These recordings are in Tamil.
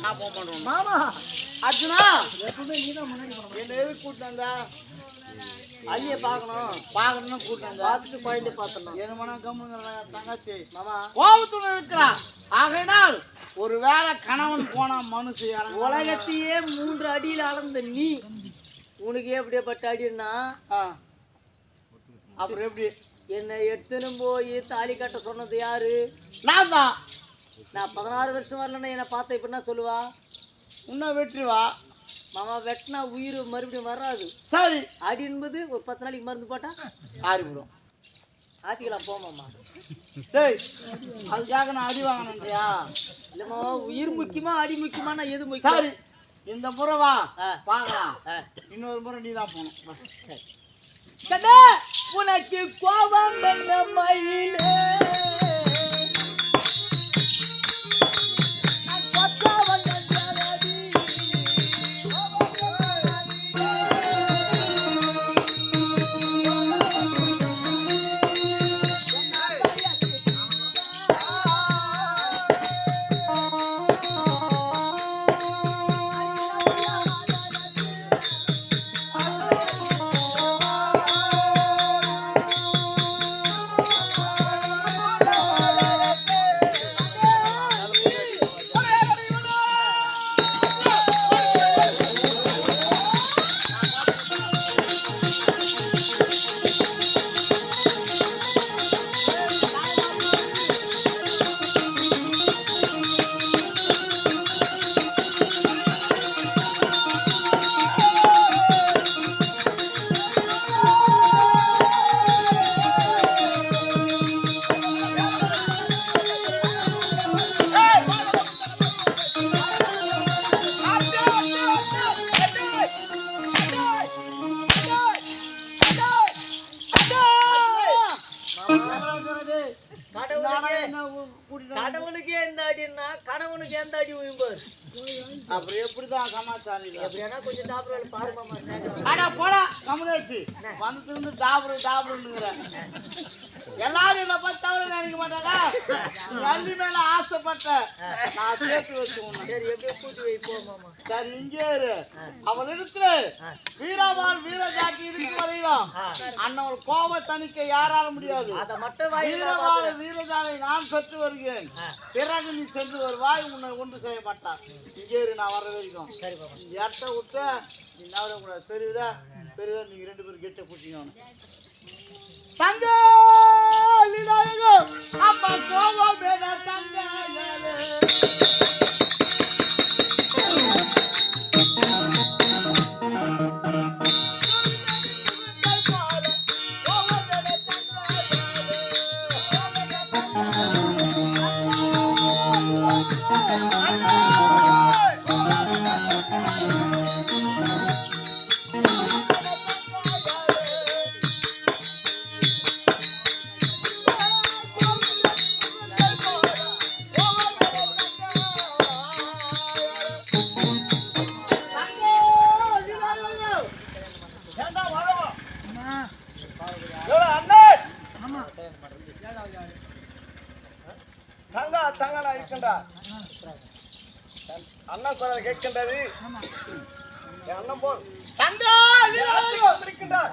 நான் போக மாட்டேன் மாமா அர்ஜுனா எப்பவுமே நீதான் முன்னாடி போகணும். என்ன எதுக்கு கூட்டிட்டு வந்தா அள்ளிய பார்க்கணும். பாக்கணும்னு கூட்டிட்டு வந்தா பார்த்துட்டு குழந்தை பார்த்தணும். என் மனம் கம்முங்கிற தங்கச்சி மாமா கோபத்துல இருக்கிறா ஆகையினால் ஒரு வேளை கணவன் போனா மனுஷு உலகத்தையே 3 அடியில் அளந்த நீ உனக்கு எப்படியாப்பட்ட அடின்னா அப்புறம் எப்படி என்னை எடுத்துன்னு போய் தாலி கட்ட சொன்னது யாரு? நான் தான். நான் 16 வருஷம் வரலன்னா என்னை பார்த்த இப்ப என்ன சொல்லுவா? இன்னும் வெற்றி வா மாமா வெட்டினா உயிர் மறுபடியும் வராது. சரி அடி என்பது ஒரு 10 நாளைக்கு மருந்து போட்டா ஆறிவிடும். ஆத்திக்கலாம் போமாம்மா. டேய் அதுக்காக நான் அடி வாங்கினியா? இல்லைம்மா உயிர் முக்கியமா அடி முக்கியமா? நான் எது முக்கியம்? சரி இந்த முறை வா பார்க்கலாம். இன்னொரு முறை நீ தான் போகணும். கண்ணா உனக்கு கோபம் என்ன மயிலே கடவுளுக்கே எந்த அடின்னா கடவுளுக்கு எந்த அடி உயிர்பார். அப்புறம் எப்படிதான் சமாச்சாரம் எப்படின்னா கொஞ்சம் டாக்டர் பாருமாமா. ஆடா போடா கம்யூனிட்டி வந்து டாபுருங்கிற எல்லாரும் என்ன பார்த்து தவறு நினைக்க மாட்டாங்க. வள்ளி மேல ஆசைப்பட்ட நான் சேர்த்து வச்சுக்கணும். சரி எப்படியோ கூட்டி வை போமாமா. சரி இங்கே இரு. அவளிடத்துல வீரவாள் வீரஜாக்கி இருக்கு வரையிலும் அண்ணன் கோப தணிக்க யாரால முடியாது. அதை மட்டும் வீரவாள் வீரஜாலை நான் பெற்று வருகிறேன். பிறகு நீ சென்று வருவாய். உன்னை ஒன்று செய்ய மாட்டான். இங்கே இரு நான் வர வரைக்கும். சரி பாப்பா. இந்த இடத்த விட்டு நீ நவர கூடாது. பெரியதா நீங்க 2 பேரும் கெட்ட கூட்டிக்கணும். தங்க அப்பா கோபம் வேணா தங்க தங்கா இருக்கின்றா அண்ணா சொல்ல கேட்கின்றது. அண்ணன் போல் தங்கா வந்திருக்கின்றார்.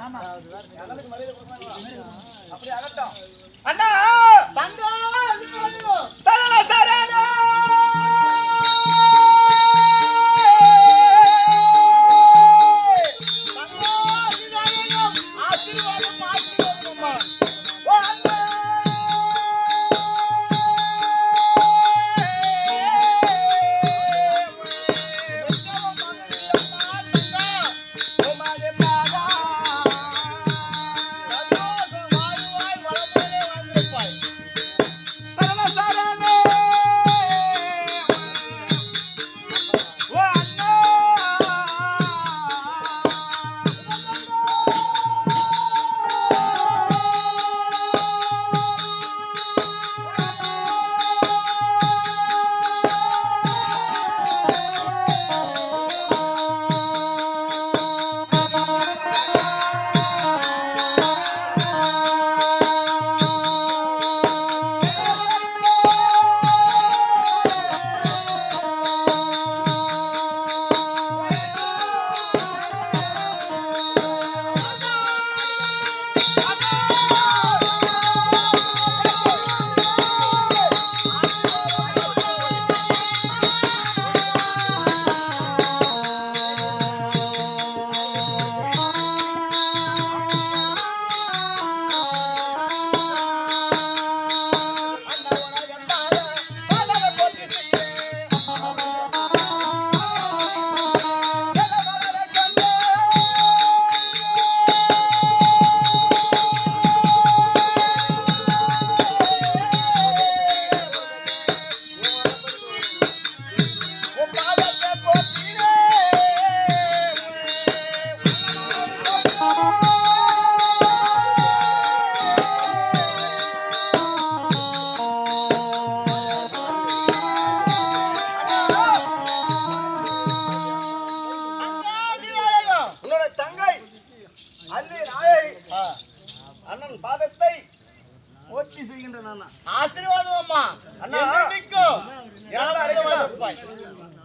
அப்படி அகட்டும் அண்ணா தங்கா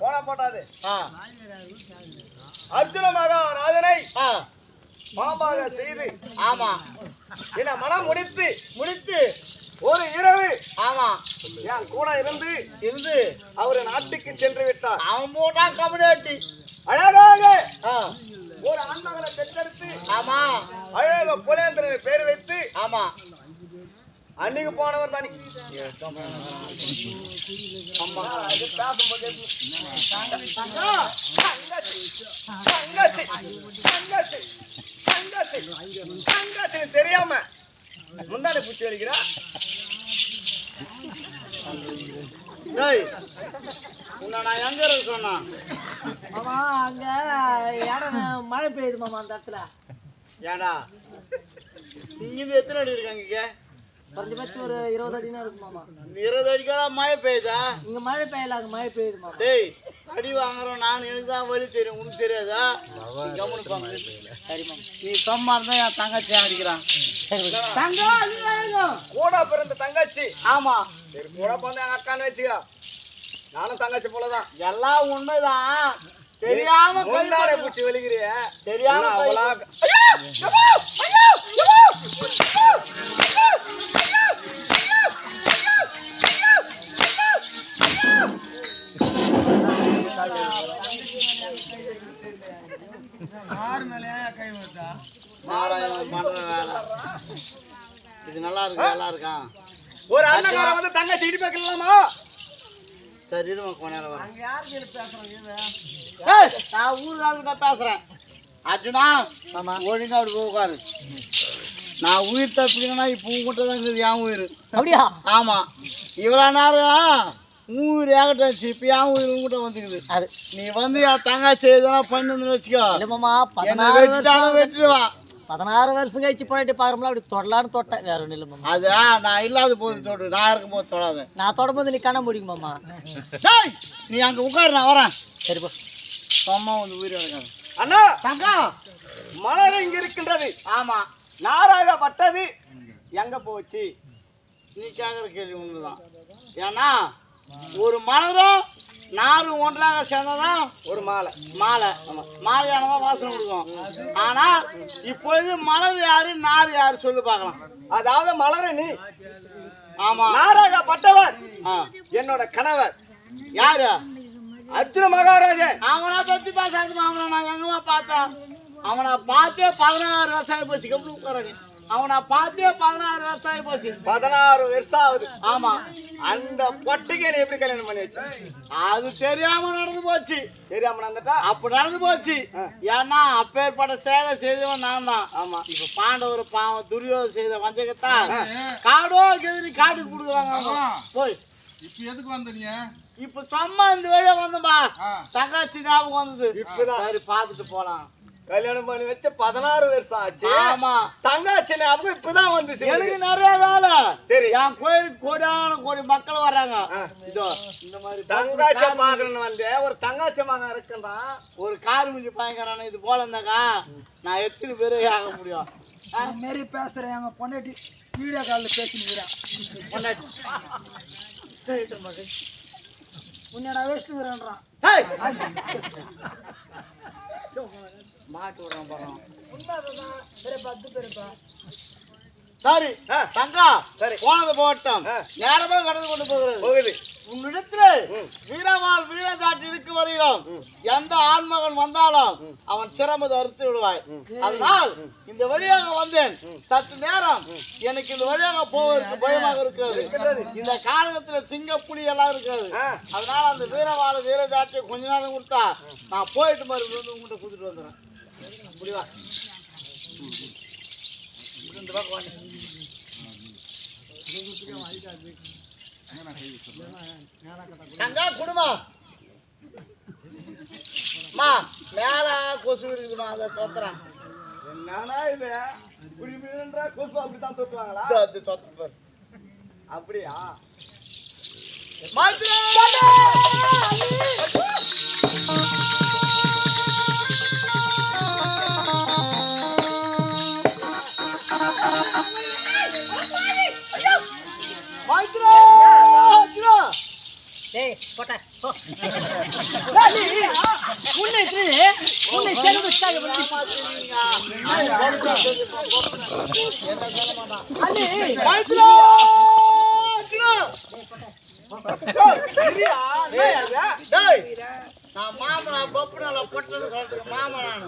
போனா போட்டாது ஆ அர்ஜுன மகாராஜனை ஆ பாம்பாக செய்து ஆமா என மனம் முடித்து முடித்து ஒரு இரவு ஆமா என் கூட இருந்து இருந்து அவர் நாட்டுக்கு சென்று விட்டார். அவன் போட்டான் கம்யூனிட்டி அழகாக ஆ ஒரு ஆண்மகனை பெற்றெடுத்து ஆமா அழக புலேந்திரன் பேர் வைத்து ஆமா அன்னைக்கு போனவர் தானே. அம்மா அது பேசும்போது தங்கச்சி தெரியாம முந்தானை பூச்சி வலிக்கிறா. டேய் உன்னை நான் எங்க இருக்க சொன்னா மாமா அங்க இடம் மழை பெய்யுது மாமா அந்த இடத்துல. ஏடா இங்கிருந்து எத்தனை அடி இருக்காங்க இங்க குறைஞ்சபட்சம் ஒரு 20 அடினா இருக்கு மாமா. 20 அடிக்கால மழை பெய்யுதா இங்க மழை பெய்யல, அங்க மழை பெய்யுது மாமா. டேய் அடி வாங்குறோம் நான் எனக்கு தான் வழி தெரியும் உனக்கு தெரியாதா கவனிப்பாங்க சரி மாமா. நீ சும்மா இருந்தா என் தங்கச்சி அடிக்கிறான் தங்கம் கூட பிறந்த தங்கச்சி. ஆமா சரி கூட பிறந்த எங்க அக்கான்னு வச்சுக்கோ. நானும் தங்கச்சி போலதான். எல்லாம் உண்மைதான் தெரியாம முந்தானை பூச்சி வலிக்கிறிய தெரியாம அவ்வளோ நாராயணன் பண்ற வேலை இது நல்லா இருக்கு நல்லா இருக்கான் ஒரு அண்ணன் வந்து தங்கச்சி இடி பார்க்கலாமா? சரி இருமா கொஞ்ச நேரம் வரேன் அங்க யாருக்கு பேசுறாங்க? ஏய், நான் ஊருக்காரங்கிட்ட பேசுறேன் அர்ஜுனா ஆமா. ஒழுங்கா அப்படி போய் உட்காரு நான் உயிர் தப்பிக்கணும்னா இப்போ உங்ககிட்ட தான் இருக்குது என் உயிர் அப்படியா? ஆமா இவ்வளோ நேரம் உயிர் ஏகட்டாச்சு இப்போ என் உயிர் உங்ககிட்ட வந்துக்குது அது நீ வந்து என் தங்கச்சி எதனா பண்ணுன்னு வச்சுக்கோ இல்ல மாமா, என்ன 16 வெட்டிட்டாலும் வருஷம் வெட்டிடுவான் 16 வருஷம் கழிச்சு போயிட்டு பாருங்களா, அப்படி தொடலான்னு தொட்டேன். வேற ஒன்றும் இல்லை மாமா. அது நான் இல்லாத போது தொடு நான் இருக்கும் போது தொடாத நான் தொடரும்போது நீ கண்ண முடியும் மாமா. டேய் நீ அங்கே உட்காரு நான் வரேன் சரி போ. சும்மா வந்து உயிர் எடுக்காது அண்ணா தங்கம் மலர் இங்க இருக்கின்றது. ஆமா நாராகப்பட்டது எங்க போச்சு? நீ கேட்குற கேள்வி உண்மைதான் ஏன்னா ஒரு மலரும் நாரும் ஒன்றாக சேர்ந்ததான் ஒரு மாலை. மாலை மாலையானதான் வாசனை கொடுக்கும் ஆனா இப்பொழுது மலர் யாரு நார் யாரு சொல்லி பார்க்கலாம் அதாவது மலர நீ ஆமா நாராகப்பட்டவர் ஆ. என்னோட கணவர் யாரு அர்ஜுன மகாராஜன். அவனை பத்தி பேசாதுமா அவனை நான் எங்கம்மா பார்த்தேன் அவனை பார்த்தே 16 வருஷம் ஆகி போச்சு கம்பெனி உட்காரணி அவனை பார்த்தே 16 வருஷம் ஆகி போச்சு 16 வருஷம் ஆகுது. ஆமா அந்த பொட்டுக்கு நீ எப்படி கல்யாணம் பண்ணி வச்சு? அது தெரியாம நடந்து போச்சு தெரியாம நடந்துட்டா? அப்ப நடந்து போச்சு ஏன்னா அப்பேற்பட்ட சேலை செய்தவன் நான் தான் ஆமா. இப்ப பாண்டவர் பாவம் துரியோதனை செய்த வஞ்சகத்தான் காடோ கெதிரி காட்டுக்கு கொடுக்குறாங்க போய் இப்ப எதுக்கு வந்தீங்க? இப்ப சும்மா இந்த வழியா வந்தோம்பா தங்காச்சி ஞாபகம் வந்தது இப்பதான். சரி பாத்துட்டு போலாம் கல்யாணம் பண்ணி வச்சு 16 வருஷம் ஆச்சு. ஆமா தங்காச்சி ஞாபகம் இப்பதான் வந்து எனக்கு நிறைய வேலை சரி. என் கோயிலுக்கு கோடான கோடி மக்கள் வர்றாங்க இதோ இந்த மாதிரி தங்காச்சி பாக்கணும்னு வந்தேன். ஒரு தங்காச்சி மகன் இருக்குன்றான். ஒரு கார் மிஞ்சி பயங்கரான இது போல இருந்தாக்கா நான் எத்தனை பேரே ஆக முடியும் மாரி பேசுறேன் எங்க பொண்டாட்டி வீடியோ காலில் பேசினுக்கிறேன். உன்னோட வேஸ்ட்டுங்கிறான்றான். ஏய்! மாட்டு விடுறோம் போறோம் சரி தங்கா சரி. போனது போகட்டும் நேரமே கடந்து கொண்டு போகிறது போகுது. உன்னிடத்துல வீரவாள் வீரதாட்டி இருக்க வரையிலும் எந்த ஆண்மகன் வந்தாலும் அவன் சிரமத்தை அறுத்து விடுவாய் அதனால் இந்த வழியாக வந்தேன் சற்று நேரம் எனக்கு இந்த வழியாக போவதற்கு பயமாக இருக்கிறது இந்த காலகத்துல சிங்கப்புலி எல்லாம் இருக்கிறது அதனால அந்த வீரவாள் வீரதாட்டியை கொஞ்ச நேரம் கொடுத்தா நான் போயிட்டு மறுபடியும் வந்து உங்கள்கிட்ட கொடுத்துட்டு வந்துடுறேன் முடிவா இந்த பக்கம் வாங்க. தங்கா குடும்பம் மா மேல கொசு இருக்குமா அதை தோத்துறேன் என்னன்னா இது குடிமீன்ற கொசு அப்படித்தான் தொட்டுவாங்களா? அது தோத்து அப்படியா? டேய் போட்ட போ. உன்னை சேர்ந்து நான் மாமனா பப்புனால பொட்டன்னு சொல்றதுக்கு மாமா நானு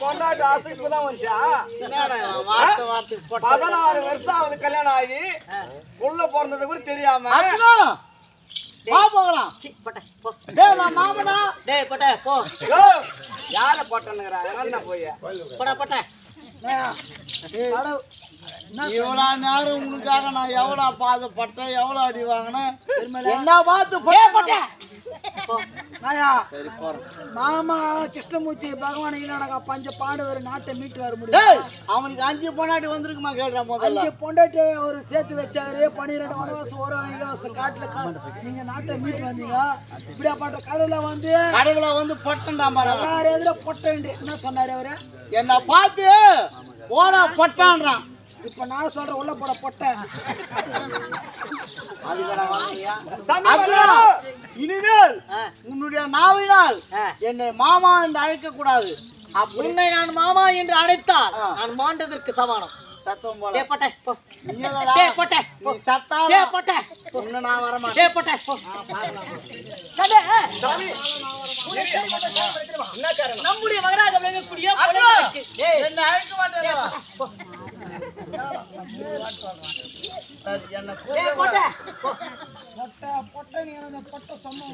பொண்டாட்டி ஆசைக்கு தான் வந்துச்சா என்னடா இவன் வார்த்தை வார்த்தைக்கு பொட்ட 16 வருஷம் ஆகுது கல்யாணம் ஆகி உள்ள பிறந்தது கூட தெரியாம வா போகலாம் டேய் நான் மாமனா டேய் போட்ட போ யார போட்டனுங்கறா என்ன போய் போடா போட்ட இவ்வளோ நேரம் உனக்காக நான் எவ்வளோ பாதப்பட்டேன் எவ்வளோ அடி வாங்கினேன் என்ன பார்த்து போட்ட சரி போறேன் மாமா கிருஷ்ணமூர்த்தி பகவான் ஈனாடகா பஞ்ச பாண்டவர் நாட்டை மீட்டு வர முடியும் டேய் அவனுக்கு 5 பொண்டாட்டி வந்திருக்குமா கேட்ற முதல்ல அஞ்சு பொண்டாட்டி அவரு சேர்த்து வச்சாரு 12 வனவாசம் ஒரு வருஷம் காட்டுல நீங்க நாட்டை மீட்டு வந்தீங்க இப்படியாப்பட்ட கடவுள வந்து கடவுளை வந்து பொட்டன்டாம் பாரு எல்லாரும் எதிர பொட்டேன் என்ன சொன்னாரு அவரு என்னை பார்த்து ஓட பொட்டான்றான் இப்ப நான் சொல்றேன் உள்ள போட பொட்டை இனிமேல் உன்னுடைய நாவினால் என்னை மாமா என்று அழைக்க கூடாது உன்னை நான் மாமா என்று அழைத்தால் நான் மாண்டதற்கு சமானம் சத்தம் போல டேய் போட்ட போ நீ என்னடா? டேய் போட்ட நீ சத்தால டேய் போட்ட இன்னும் நான் வர மாட்டேன் டேய் போட்ட போ கதே சாமி என்ன காரணம் நம்முடைய மகராக விளங்கக்கூடிய பொழுதுக்கு டேய் என்னை அழைக்க மாட்டேன் என்ன டேய் போட்ட பொட்டை பொட்டை நீ அந்த பொட்டை சொன்ன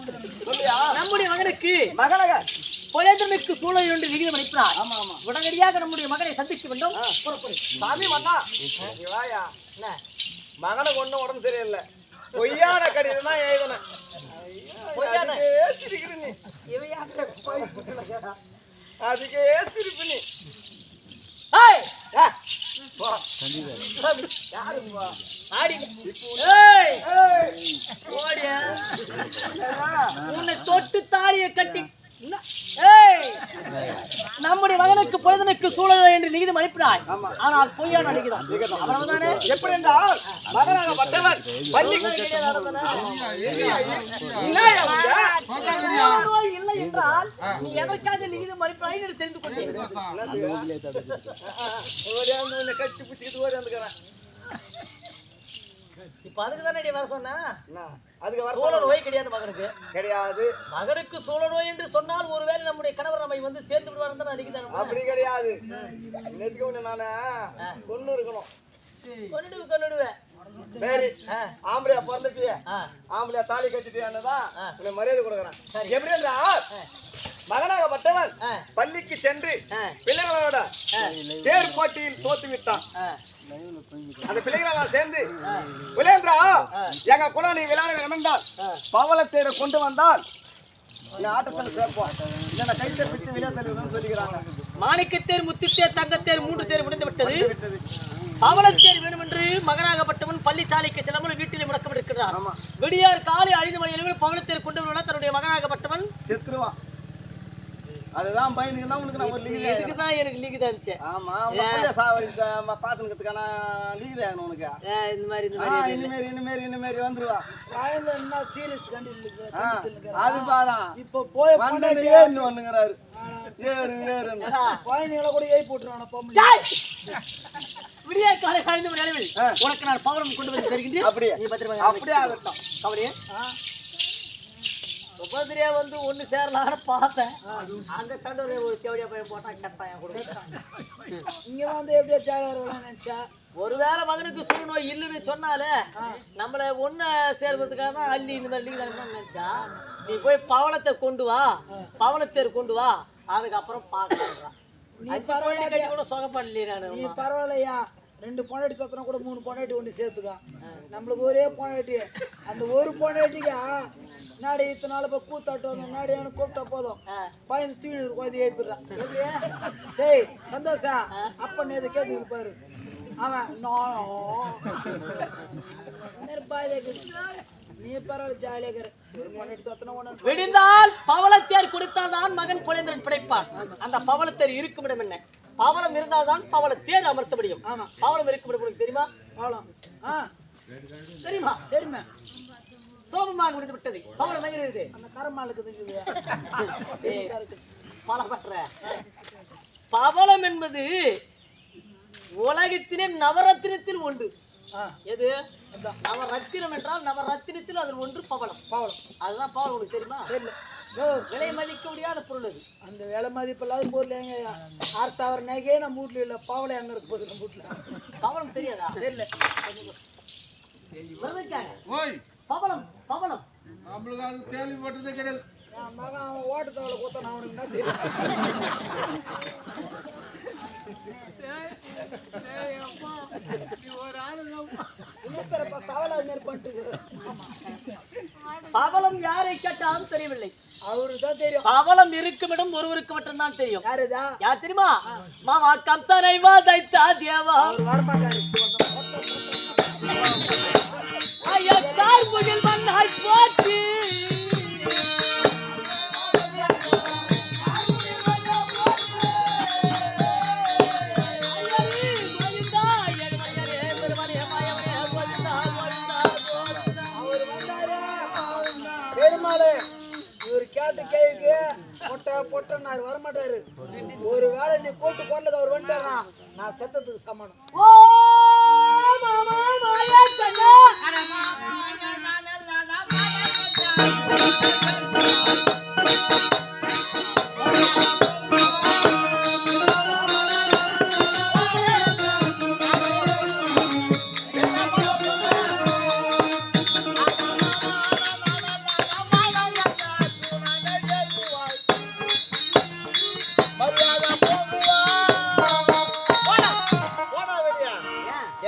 சொல்லியா நம்முடைய மகனுக்கு மகனக பொழுதுமிக்கு சூழல் என்று விகிதம் அளிக்கிறார் ஆமா ஆமா உடனடியாக நம்முடைய மகனை சந்திக்க வேண்டும் புறப்படு சாமி மன்னா நீ வாயா என்ன மகனுக்கு ஒண்ணும் உடம்பு சரியில்லை பொய்யான கடிதம் தான் எழுதன பொய்யான? சிரிக்கிற நீ இவையாக அதுக்கே சிரிப்பு நீ ஏய் போ. யாரு ஆடி ஏய் ஓடியா உன்னை தொட்டு தாலியை கட்டி ஏய் நம்முடைய மகனுக்கு பொழுதனுக்கு சூழல் என்று நிகிதம் அனுப்பினாய் ஆனால் பொய்யான அடிக்கிறான் அவ்வளவுதானே எப்படி என்றால் மகனாக பட்டவன் பள்ளிக்கு இல்லை என்றால் நீ எதற்காக நிகிதம் அனுப்பினாய் என்று தெரிந்து கொண்டேன் ஓடியாந்து உன்னை கட்டி பிடிச்சிக்கிட்டு ஓடி வந்துக்கிறேன் இப்ப அதுக்கு தானே வர சொன்னா அதுக்கு வர சூழ நோய் கிடையாது மகனுக்கு கிடையாது மகனுக்கு சூழ நோய் என்று சொன்னால் ஒருவேளை நம்முடைய கணவர் நம்மை வந்து சேர்த்து விடுவார் தான் அடிக்கிறார் அப்படி கிடையாது நேற்றுக்கு ஒண்ணு நானு கொண்டு இருக்கணும் கொண்டுடுவேன் சரி ஆம்பளையா பிறந்துட்டிய ஆம்பளையா தாலி கட்டிட்டியானதான் உன்னை மரியாதை கொடுக்குறேன் எப்படி என்றால் மகனாகப்பட்டவன் பள்ளிக்கு சென்று பிள்ளைகளோட தேர் போட்டியில் தோத்து விட்டான் அந்த பிள்ளைகளெல்லாம் சேர்ந்து விளையாண்டா எங்க குலம் நீ விளையாட வேண்டால் பவளத்தேரை கொண்டு வந்தால் ஆட்டத்தில் சேர்ப்போம் இல்ல கைத்தை பிடித்து விளையாட்டு சொல்லிக்கிறாங்க மாணிக்கத்தேர் முத்துத்தேர் தங்கத்தேர் 3 தேர் முடிந்து விட்டது பவளத்தேர் வேணும் என்று மகனாகப்பட்டவன் பள்ளிச்சாலைக்கு செல்லாமல் வீட்டில் முடக்கப்பட்டிருக்கிறார் விடியார் காலை 5 மணி அளவில் பவளத்தேர் கொண்டு வருவதால் தன்னுடைய மகனாகப்பட்டவன் செத்துருவான் அதுதான் பையனுக்கு தான் உனக்கு நான் ஒரு லீக் இதுக்கு தான் எனக்கு லீக் தான் இருந்துச்சு ஆமா பள்ளிய சாவடி பாத்துக்கிறதுக்கான லீக் தான் உனக்கு இந்த மாதிரி இனிமேரி வந்துருவா என்ன சீரியஸ் கண்டிஷன் அது பாரா இப்போ போய் வந்தனே இன்னும் வந்துங்கறாரு ஏறு குழந்தைகளை கூட ஏய் போட்டுறான பொம்பளை விடிய காலை 5 மணி அளவில் உனக்கு நான் பவளம் கொண்டு வந்து தருகின்றேன் அப்படியே நீ பத்திரமா அப்படியே ஆகட்டும் கவலையே உபதிரியா வந்து ஒண்ணு சேரலான்னு பார்த்தேன் அந்த சண்டை ஒரு தேவடியா போய் போட்டா கட்டாயம் கொடுத்தேன் இங்க வந்து எப்படியா சேலர் நினைச்சா ஒருவேளை மகனுக்கு சூழ் நோய் இல்லைன்னு சொன்னாலே நம்மள ஒண்ணு சேர்வதுக்காக தான் அள்ளி இந்த மாதிரி லீக் தான் நினைச்சா நீ போய் பவளத்தை கொண்டு வா பவளத்தேர் கொண்டு வா அதுக்கப்புறம் பார்க்கலாம் நீ பரவாயில்ல கூட சொகப்படலையே நீ பரவாயில்லையா 2 பொண்டாட்டி சத்தனா கூட 3 பொண்டாட்டி ஒண்ணு சேர்த்துக்கா நம்மளுக்கு ஒரே பொண்டாட்டி அந்த ஒரு பொண்டாட்டிக்கா நாடு இத்தனை நாள் இப்போ கூத்தாட்டு வந்தோம் நாடு எனக்கு கூப்பிட்டா போதும் பயந்து தீனி குழந்தை ஏற்பிடுறான் டேய் சந்தோஷா அப்ப நேற்று கேட்டு பாரு அவன் நீ பரவாயில்ல ஜாலியாக இருக்கிற ஒரு பொண்டாட்டி சத்தனா ஒன்று விடிந்தால் பவளத்தேர் கொடுத்தால் தான் மகன் பொழுந்தன் பிழைப்பான் அந்த பவளத்தேர் இருக்குமிடம் என்ன பவளம் இருந்தால் தான் பவளத்தேர் அமர்த்த முடியும் ஆமா பவளம் இருக்குமிடம் உனக்கு தெரியுமா பவளம் தெரியுமா தெரியுமா சோபமாக முடிந்து விட்டது. பவளம் எங்க இருக்குது? அந்த கரமாளுக்கு இருக்குது. பலப்பற்ற பவளம் என்பது உலகத்திலே நவரத்தினத்தில் ஒன்று. எது? நவரத்தினம் என்றால் நவரத்தினத்தில் அதில் ஒன்று பவளம். பவளம் அதுதான் பவளம். உனக்கு தெரியுமா? தெரியல. விலை மதிக்க முடியாத பொருள் அது. அந்த விலை மதிப்பு இல்லாத பொருள் எங்க 6000 நகையே நம்ம வீட்டுல இல்ல. பவளம் எங்க இருக்கு போகுது நம்ம வீட்டுல? பவளம் தெரியாதா? தெரியல. பவளம் பவளம் நம்மளுக்கு அது கேள்விப்பட்டதே கிடையாது. என் மகன் அவன் ஓட்டத்தவளை கொடுத்தான் அவனுக்கு என்ன தெரியும்? இன்னொருத்தரப்பா தவளை அது மாதிரி பண்ணிட்டு பவளம் யாரை கேட்டாலும் தெரியவில்லை. அவருக்கு தான் தெரியும். பவளம் இருக்கும் இடம் ஒருவருக்கு மட்டும்தான் தெரியும். யாருதா? யார் தெரியுமா? மாமா கம்சனை வாதைத்தா தேவா அவர் வரமாட்டாரு. ஐயா கார் புயல் மண்ணாய் போச்சு. பெருமாளே இவர் கேட்டு கேக்கு பொட்ட பொட்டன்னாரு வரமாட்டாரு. ஒரு வேளை நீ கூட்டு போடல அவர் வந்துட்டாரா நான் செத்ததுக்கு சமானம். ஓ மாமா மாயா கண்ணா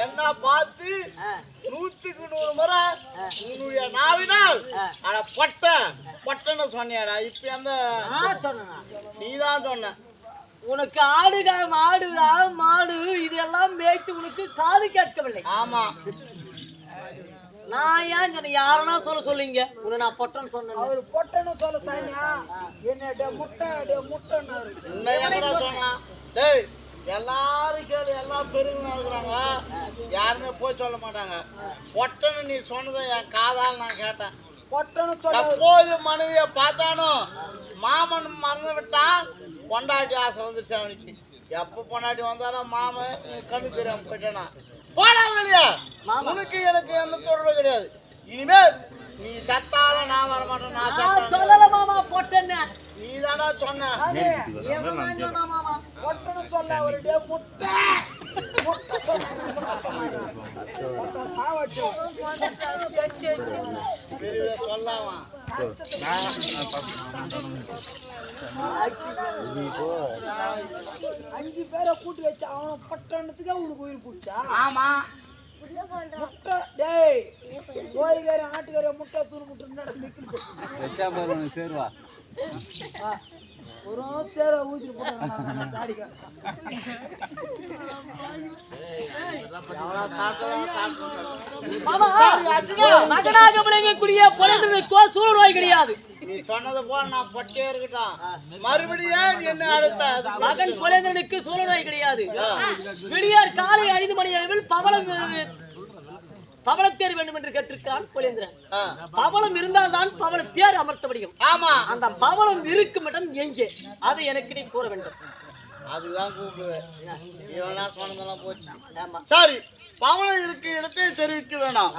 என்ன பார்த்து 100க்கு 100 முறை உன்னுடைய நாவினால் அட பொட்டன்னு சொன்னியாடா. இப்ப அந்த சொன்னா நீதான் சொன்ன. உனக்கு ஆடு மாடு இதெல்லாம் மேய்த்து உனக்கு காது கேட்கவில்லை. ஆமா நான் ஏன் சொன்ன? யாரனா சொல்லுங்க உன்னை நான் பொட்டன்னு சொன்னேன். அவர் பொட்டன்னு சொல்ல சாமியா என்ன முட்டைன்னாரு. என்ன சொன்னா? டேய் எல்லாரும் கேளு, எல்லாம் பெருமையா இருக்கிறாங்க, யாருமே போய் சொல்ல மாட்டாங்க. பொட்டன்னு நீ சொன்னதை என் காதால் நான் கேட்டேன். பொட்டன்னு சொல்ல எப்போது மனைவிய பார்த்தானோ மாமன் மறந்து விட்டான், பொண்டாட்டி ஆசை வந்துருச்சு அவனுக்கு. எப்ப பொண்டாட்டி வந்தாலும் மாமன் கண்ணு தெரியாம போயிட்டானா. போடா வெளியே, உனக்கு எனக்கு எந்த தொடர்பு கிடையாது. இனிமேல் நீ செத்தாலும் நான் வரமாட்டேன். நான் சொல்லல மாமா பொட்டன்னு நீ தானா சொன்ன. மாமா பொட்டன்னு சொல்ல அவருடைய முட்டை சாவச்சு பெரிய சொல்லாமா. அஞ்சு பேரை கூட்டி வச்சு அவனை பட்டணத்துக்கு அவனுக்கு உயிர் பிடிச்சா. ஆமா முட்டை டேய் கோழிக்கார ஆட்டுக்கார முட்டை தூள் முட்டை நிக்கணும் சேருவா ஒரு சேர ஊத்திட்டு போட்டாங்க தாடிக்க. மகனாக விளங்கக்கூடிய பொழுதுக்கோ சூழ்நிலை கிடையாது. நீ சொன்னது போல நான் பட்டே இருக்கட்டும். மறுபடியும் என்ன அடுத்த மகன் குழந்தைக்கு சூழ்நிலை கிடையாது. விடியார் காலை 5 மணி அளவில் பவளத்தேர் வேண்டும் என்று கேட்டிருக்கிறான் குலேந்திரன். பவளம் இருந்தால்தான் பவளத்தேர் அமர்த்த முடியும். ஆமா அந்த பவளம் இருக்கும் இடம் எங்கே? அதை எனக்கு நீ கூற வேண்டும். அதுதான் கூப்பிடுவேன். இவெல்லாம் சொன்னதெல்லாம் போச்சு. சரி, பவளம் இருக்கு இடத்தை தெரிவிக்க வேணாம்.